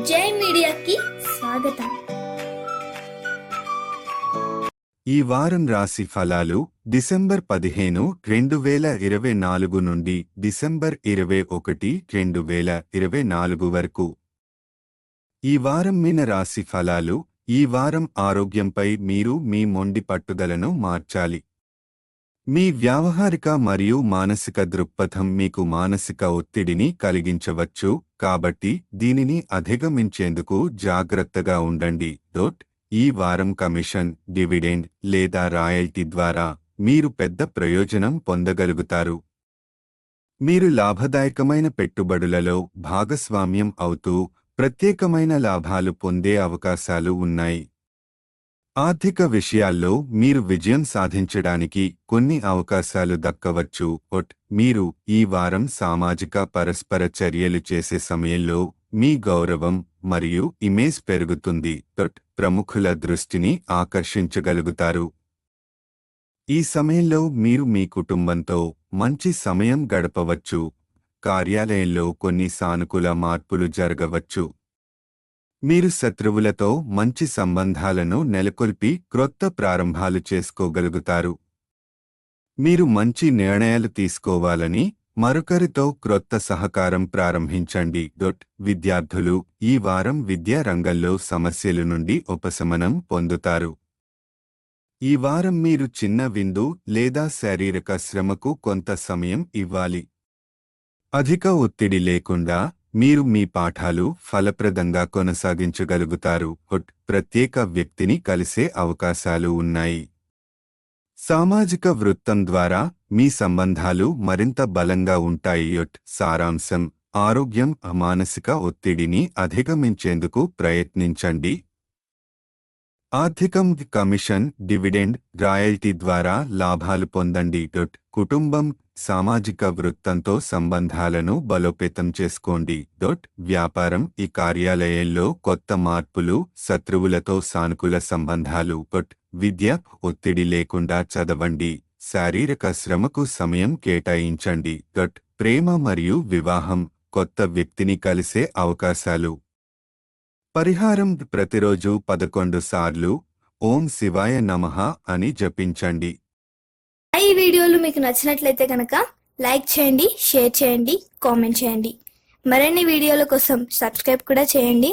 జై మీడియాకి స్వాగతం. ఈ వారం రాశి ఫలాలు డిసెంబర్ 15, 2024 నుండి డిసెంబర్ 21, 2024 వరకు. ఈ వారం మీన రాశి ఫలాలు. ఈ వారం ఆరోగ్యంపై మీరు మీ మొండి పట్టుదలను మార్చాలి. మీ వ్యావహారిక మరియు మానసిక దృక్పథం మీకు మానసిక ఒత్తిడిని కలిగించవచ్చు, కాబట్టి దీనిని అధిగమించేందుకు జాగ్రత్తగా ఉండండి. ఈ వారం కమిషన్, డివిడెండ్ లేదా రాయల్టీ ద్వారా మీరు పెద్ద ప్రయోజనం పొందగలుగుతారు. మీరు లాభదాయకమైన పెట్టుబడులలో భాగస్వామ్యం అవుతూ ప్రత్యేకమైన లాభాలు పొందే అవకాశాలు ఉన్నాయి. ఆర్థిక విషయాల్లో మీరు విజయం సాధించడానికి కొన్ని అవకాశాలు దక్కవచ్చు. మీరు ఈ వారం సామాజిక పరస్పర చర్యలు చేసే సమయంలో మీ గౌరవం మరియు ఇమేజ్ పెరుగుతుంది. ప్రముఖుల దృష్టిని ఆకర్షించగలుగుతారు. ఈ సమయంలో మీరు మీ కుటుంబంతో మంచి సమయం గడపవచ్చు. కార్యాలయంలో కొన్ని సానుకూల మార్పులు జరగవచ్చు. మీరు శత్రువులతో మంచి సంబంధాలను నెలకొల్పి క్రొత్త ప్రారంభాలు చేసుకోగలుగుతారు. మీరు మంచి నిర్ణయాలు తీసుకోవాలని మరొకరితో క్రొత్త సహకారం ప్రారంభించండి. విద్యార్థులు ఈ వారం విద్యా రంగంలో సమస్యల నుండి ఉపశమనం పొందుతారు. ఈ వారం మీరు చిన్న విందు లేదా శారీరక శ్రమకు కొంత సమయం ఇవ్వాలి. అధిక ఒత్తిడి లేకుండా మీరు మీ పాఠాలు ఫలప్రదంగా కొనసాగించగలుగుతారు. ప్రత్యేక వ్యక్తిని కలిసే అవకాశాలు ఉన్నాయి. సామాజిక వృత్తం ద్వారా మీ సంబంధాలు మరింత బలంగా ఉంటాయి. సారాంశం: ఆరోగ్యం, మానసిక ఒత్తిడిని అధిగమించేందుకు ప్రయత్నించండి. ఆర్థికం, కమిషన్, డివిడెండ్, రాయల్టీ ద్వారా లాభాలు పొందండి. కుటుంబం, సామాజిక వృత్తంతో సంబంధాలను బలోపేతం చేసుకోండి. వ్యాపారం, ఈ కార్యాలయంలో కొత్త మార్పులు, శత్రువులతో సానుకూల సంబంధాలు. విద్య, ఒత్తిడి లేకుండా చదవండి. శారీరక శ్రమకు సమయం కేటాయించండి. ప్రేమ మరియు వివాహం, కొత్త వ్యక్తిని కలిసే అవకాశాలు. పరిహారం: ప్రతిరోజు 11 సార్లు ఓం శివాయ నమః అని జపించండి. ఈ వీడియోలు మీకు నచ్చినట్లయితే కనుక లైక్ చేయండి, షేర్ చేయండి, కామెంట్ చేయండి. మరిన్ని వీడియోల కోసం సబ్స్క్రైబ్ కూడా చేయండి.